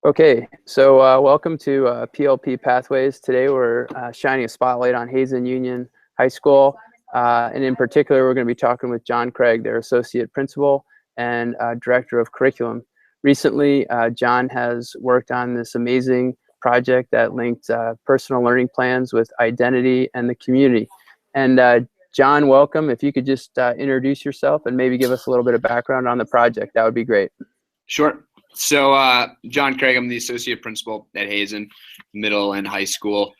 Okay, so welcome to PLP Pathways. Today we're shining a spotlight on Hazen Union High School, and in particular we're going to be talking with John Craig, their Associate Principal and Director of Curriculum. Recently, John has worked on this amazing project that linked personal learning plans with identity and the community. And John, welcome. If you could just introduce yourself and maybe give us a little bit of background on the project, that would be great. Sure. So, John Craig, I'm the associate principal at Hazen Middle and High School.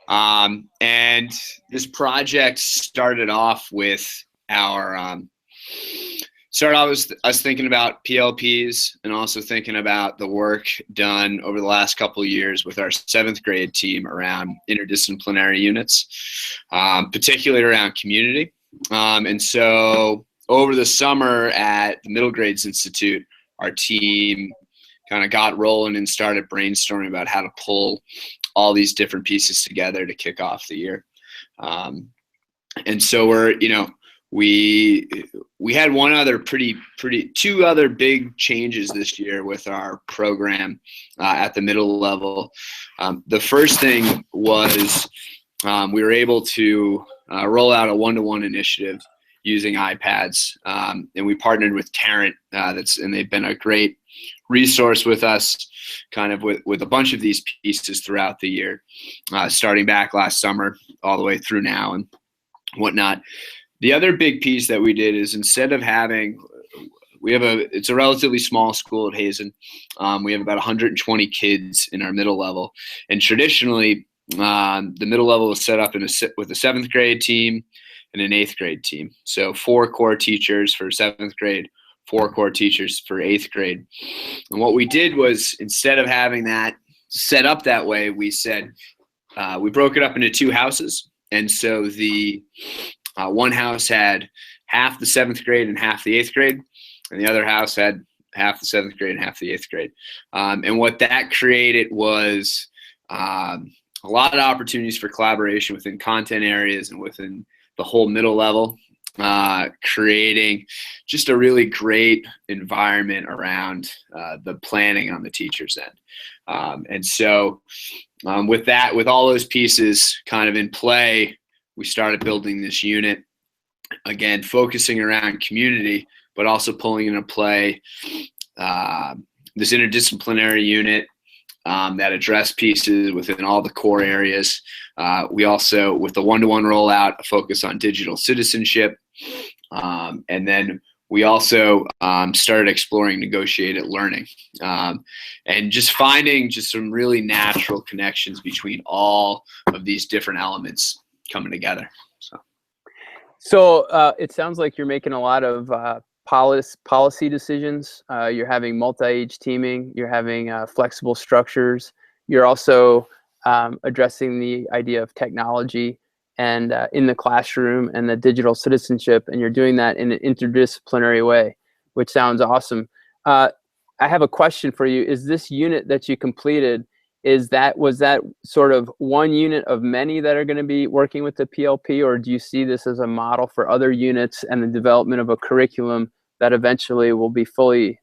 And this project started off with us thinking about PLPs and also thinking about the work done over the last couple of years with our 7th grade team around interdisciplinary units, particularly around community. And so over the summer at the Middle Grades Institute, our team kind of got rolling and started brainstorming about how to pull all these different pieces together to kick off the year. And so we had two other big changes this year with our program at the middle level. The first thing was we were able to roll out a one-to-one initiative using iPads, and we partnered with Tarrant, and they've been a great resource with us, kind of with a bunch of these pieces throughout the year, starting back last summer all the way through now and whatnot. The other big piece that we did is instead of it's a relatively small school at Hazen. We have about 120 kids in our middle level, and traditionally the middle level is set up with a 7th grade team and an 8th grade team. So 4 core teachers for 7th grade, 4 core teachers for 8th grade. And what we did was, instead of having that set up that way, we said we broke it up into 2 houses. And so the one house had half the 7th grade and half the 8th grade, and the other house had half the 7th grade and half the 8th grade. And what that created was a lot of opportunities for collaboration within content areas and within the whole middle level, creating just a really great environment around the planning on the teacher's end. And so with all those pieces kind of in play, we started building this unit, again, focusing around community, but also pulling into play this interdisciplinary unit that address pieces within all the core areas. We also, with the one-to-one rollout, focus on digital citizenship. And then we also started exploring negotiated learning, and just finding some really natural connections between all of these different elements coming together. So it sounds like you're making a lot of policy decisions. You're having multi-age teaming. You're having flexible structures. You're also addressing the idea of technology and in the classroom and the digital citizenship, and you're doing that in an interdisciplinary way, which sounds awesome. I have a question for you. Is this unit that you completed, was that sort of one unit of many that are going to be working with the PLP, or do you see this as a model for other units and the development of a curriculum that eventually will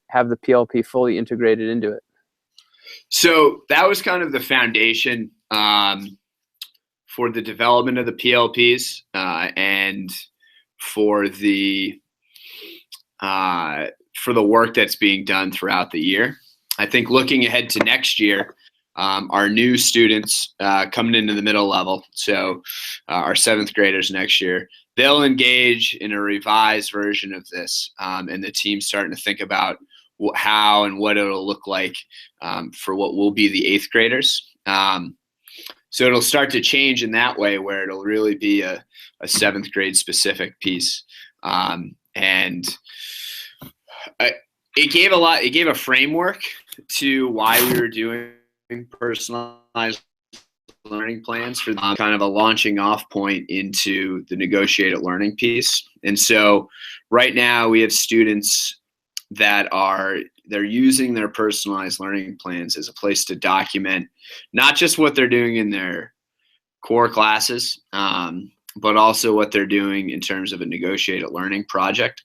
have the PLP fully integrated into it? So that was kind of the foundation for the development of the PLPs and for the work that's being done throughout the year. I think looking ahead to next year, our new students coming into the middle level, so our 7th graders next year, they'll engage in a revised version of this, and the team's starting to think about how and what it'll look like for what will be the 8th graders. So it'll start to change in that way, where it'll really be a 7th grade specific piece, and it gave a framework to why we were doing personalized learning plans, for kind of a launching off point into the negotiated learning piece. And so right now we have students that they're using their personalized learning plans as a place to document not just what they're doing in their core classes, but also what they're doing in terms of a negotiated learning project.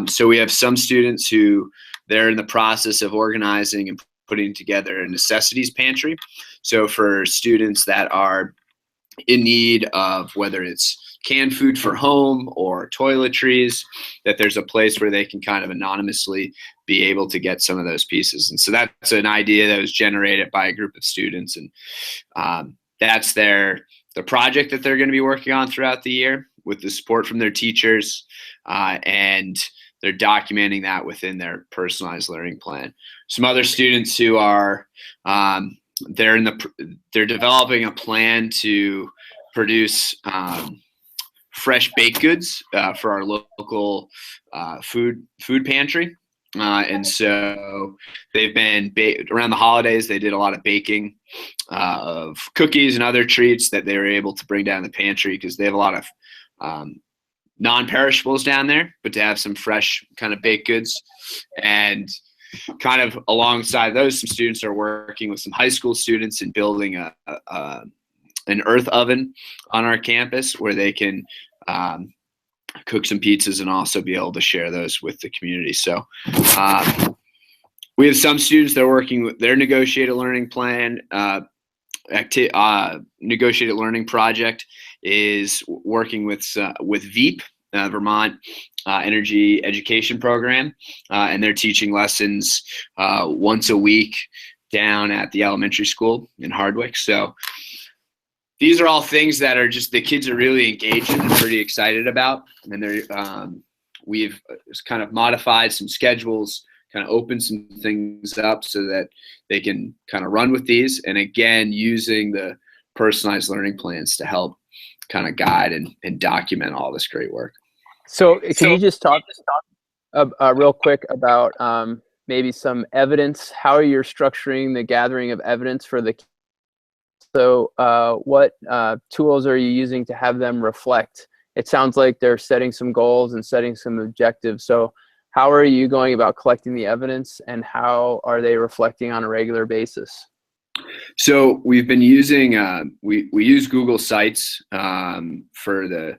So we have some students who they're in the process of organizing and putting together a necessities pantry. So for students that are in need of, whether it's canned food for home or toiletries, that there's a place where they can kind of anonymously be able to get some of those pieces. And so that's an idea that was generated by a group of students, and that's the project that they're going to be working on throughout the year with the support from their teachers, and they're documenting that within their personalized learning plan. Some other students who are they're developing a plan to produce fresh baked goods for our local food pantry. And so they've been around the holidays. They did a lot of baking of cookies and other treats that they were able to bring down the pantry, because they have a lot of non-perishables down there, but to have some fresh kind of baked goods. And kind of alongside those, some students are working with some high school students and building an earth oven on our campus where they can cook some pizzas and also be able to share those with the community. So we have some students that are working with their negotiated learning plan. Negotiated learning project is working with VEEP, Vermont Energy Education Program, and they're teaching lessons once a week down at the elementary school in Hardwick. So these are all things that are just, the kids are really engaged in and pretty excited about. And then we've kind of modified some schedules, kind of opened some things up so that they can kind of run with these. And again, using the personalized learning plans to help kind of guide and document all this great work. So can you just talk real quick about maybe some evidence, how you're structuring the gathering of evidence for the kids? So what tools are you using to have them reflect? It sounds like they're setting some goals and setting some objectives. So how are you going about collecting the evidence, and how are they reflecting on a regular basis? So we've been using we use Google Sites for the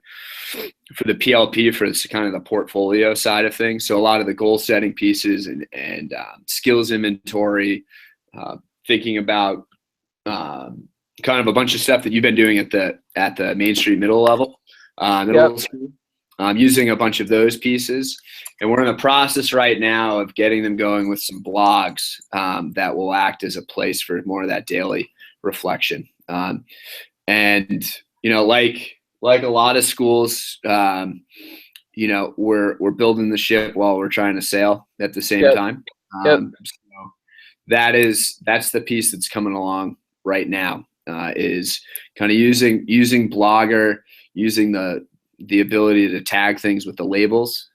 PLP, for this kind of the portfolio side of things. So a lot of the goal setting pieces and skills inventory, thinking about kind of a bunch of stuff that you've been doing at the Main Street middle level, middle school. Using a bunch of those pieces. And we're in the process right now of getting them going with some blogs that will act as a place for more of that daily reflection. And, you know, like a lot of schools, you know, we're building the ship while we're trying to sail at the same time. So that's the piece that's coming along right now, is kind of using Blogger, using the ability to tag things with the labels,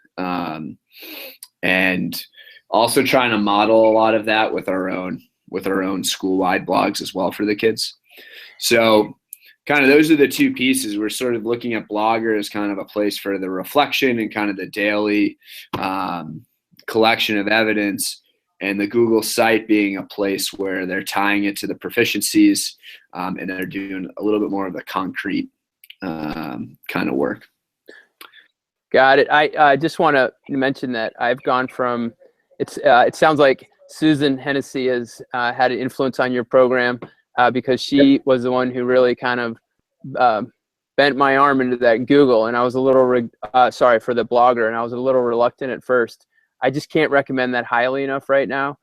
and also trying to model a lot of that with our own school-wide blogs as well for the kids. So kind of those are the two pieces. We're sort of looking at Blogger as kind of a place for the reflection and kind of the daily collection of evidence, and the Google site being a place where they're tying it to the proficiencies, and they're doing a little bit more of the concrete kind of work. Got it. I just want to mention that I've gone from, it sounds like Susan Hennessy has had an influence on your program, because she was the one who really kind of bent my arm into that Google, and I was a little, sorry, for the Blogger, and I was a little reluctant at first. I just can't recommend that highly enough right now.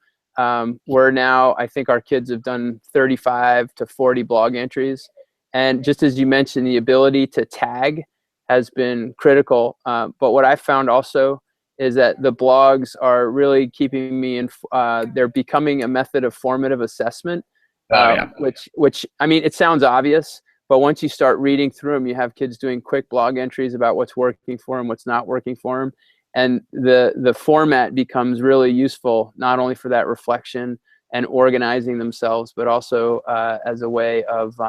We're now, I think our kids have done 35 to 40 blog entries. And just as you mentioned, the ability to tag has been critical. But what I found also is that the blogs are really keeping me in, they're becoming a method of formative assessment, which, I mean, it sounds obvious, but once you start reading through them, you have kids doing quick blog entries about what's working for them, what's not working for them. And the format becomes really useful, not only for that reflection and organizing themselves, but also as a way of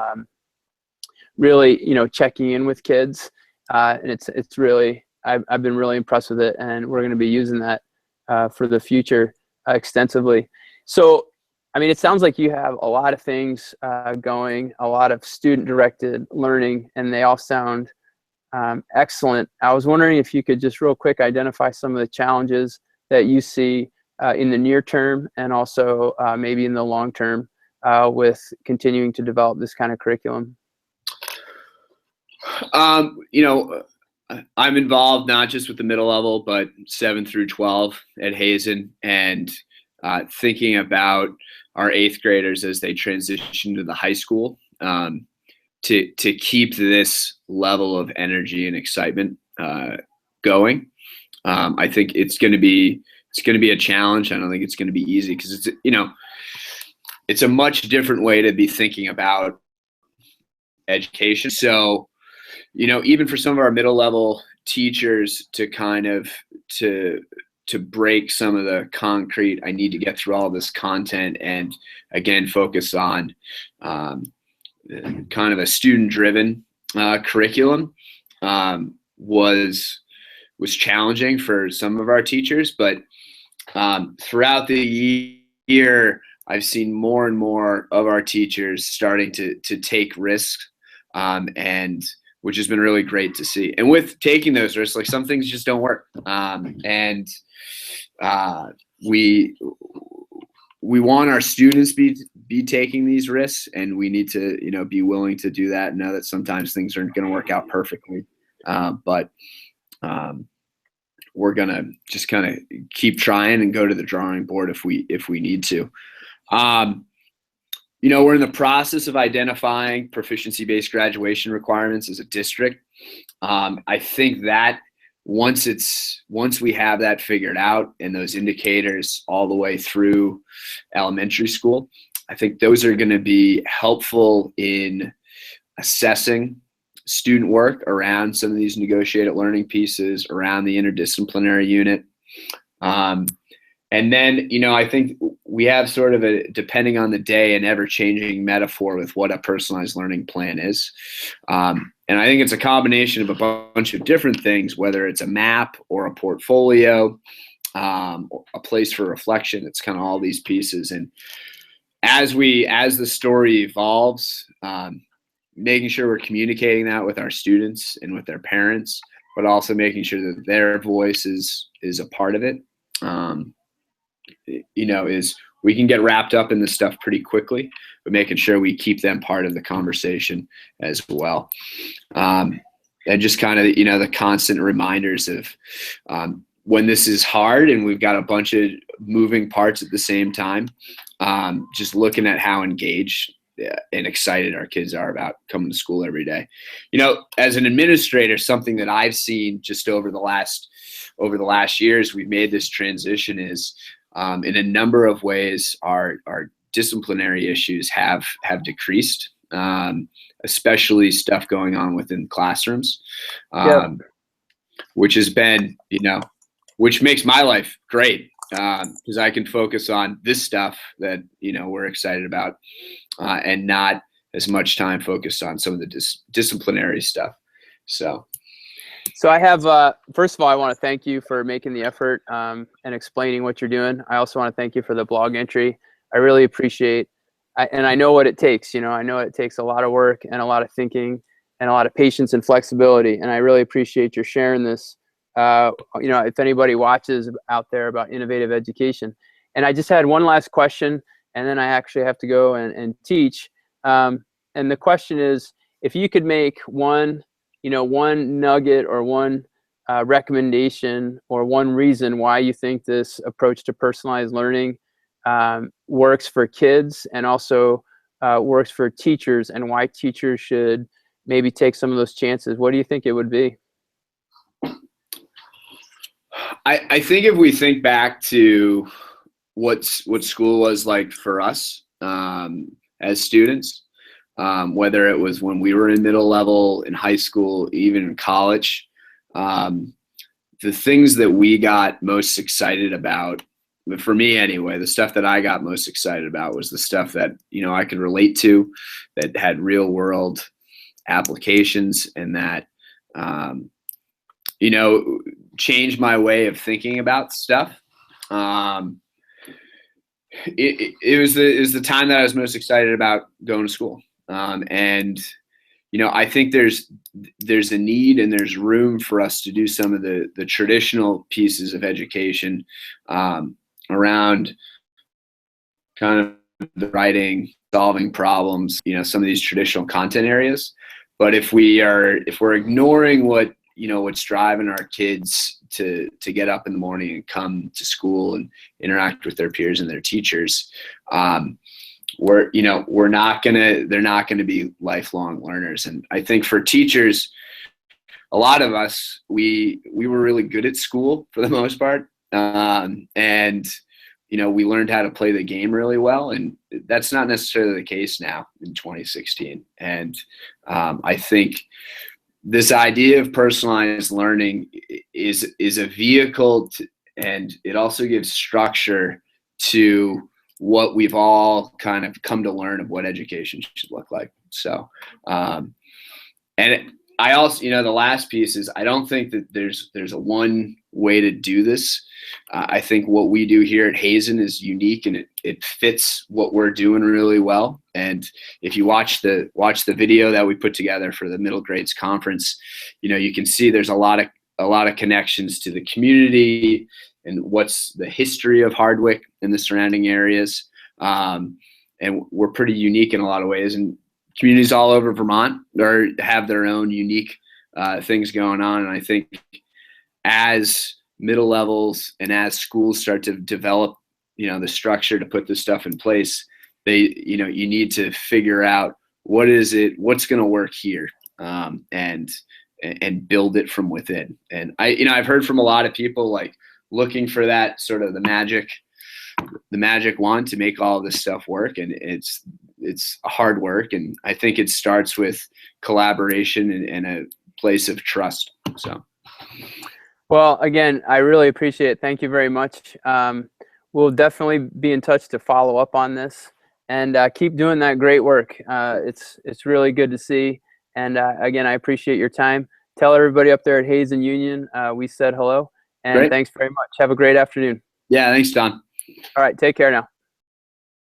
really, you know, checking in with kids. And it's really, I've been really impressed with it, and we're going to be using that for the future extensively. So, I mean, it sounds like you have a lot of things going, a lot of student-directed learning, and they all sound excellent. I was wondering if you could just real quick identify some of the challenges that you see in the near term, and also maybe in the long term with continuing to develop this kind of curriculum? You know, I'm involved not just with the middle level, but 7 through 12 at Hazen, and thinking about our 8th graders as they transition to the high school, to keep this level of energy and excitement going. I think it's going to be a challenge. I don't think it's going to be easy, because it's a much different way to be thinking about education. So, even for some of our middle level teachers to kind of to break some of the concrete, I need to get through all this content and again focus on kind of a student-driven curriculum, was challenging for some of our teachers. But throughout the year, I've seen more and more of our teachers starting to take risks, and which has been really great to see. And with taking those risks, like, some things just don't work, and we want our students be taking these risks, and we need to be willing to do that. Know that sometimes things aren't going to work out perfectly, but we're gonna just kind of keep trying and go to the drawing board if we need to. We're in the process of identifying proficiency-based graduation requirements as a district. I think that once we have that figured out, and those indicators all the way through elementary school, I think those are going to be helpful in assessing student work around some of these negotiated learning pieces, around the interdisciplinary unit. And then, I think we have sort of a, depending on the day, an ever-changing metaphor with what a personalized learning plan is. And I think it's a combination of a bunch of different things, whether it's a map or a portfolio, a place for reflection. It's kind of all these pieces. And as the story evolves, making sure we're communicating that with our students and with their parents, but also making sure that their voice is a part of it. Is we can get wrapped up in this stuff pretty quickly, but making sure we keep them part of the conversation as well. And just kind of, the constant reminders of when this is hard and we've got a bunch of moving parts at the same time, just looking at how engaged and excited our kids are about coming to school every day. As an administrator, something that I've seen just over the last years, we've made this transition is, in a number of ways, our disciplinary issues have decreased, especially stuff going on within classrooms, which has been, which makes my life great, because I can focus on this stuff that, we're excited about, and not as much time focused on some of the disciplinary stuff. So I have, first of all, I want to thank you for making the effort and explaining what you're doing. I also want to thank you for the blog entry. I really appreciate, and I know what it takes. I know it takes a lot of work and a lot of thinking and a lot of patience and flexibility. And I really appreciate your sharing this. If anybody watches out there about innovative education. And I just had one last question, and then I actually have to go and teach. And the question is, if you could make one nugget or one recommendation or one reason why you think this approach to personalized learning works for kids and also works for teachers, and why teachers should maybe take some of those chances, what do you think it would be? I think if we think back to what school was like for us as students, whether it was when we were in middle level, in high school, even in college, the things that we got most excited about, for me anyway, the stuff that I got most excited about was the stuff that, I could relate to, that had real world applications, and that, changed my way of thinking about stuff. It was the time that I was most excited about going to school. And I think there's a need and there's room for us to do some of the traditional pieces of education around kind of the writing, solving problems, some of these traditional content areas. But if we're ignoring what's driving our kids to get up in the morning and come to school and interact with their peers and their teachers, they're not gonna be lifelong learners. And I think for teachers, a lot of us, we were really good at school for the most part, and we learned how to play the game really well, and that's not necessarily the case now in 2016. And I think this idea of personalized learning is a vehicle and it also gives structure to what we've all kind of come to learn of what education should look like. So, I also, the last piece is I don't think that there's a one way to do this. I think what we do here at Hazen is unique, and it fits what we're doing really well. And if you watch the video that we put together for the middle grades conference, you can see there's a lot of connections to the community and what's the history of Hardwick and the surrounding areas. And we're pretty unique in a lot of ways. And communities all over Vermont have their own unique things going on. And I think as middle levels and as schools start to develop, the structure to put this stuff in place, you need to figure out what's going to work here, and build it from within. And I've heard from a lot of people like looking for that sort of the magic wand to make all this stuff work. And it's hard work. And I think it starts with collaboration and a place of trust. So. Well, again, I really appreciate it. Thank you very much. We'll definitely be in touch to follow up on this, and keep doing that great work. It's really good to see. And again, I appreciate your time. Tell everybody up there at Hazen Union we said hello, and Great. Thanks very much. Have a great afternoon. Yeah, thanks, Don. All right, take care now.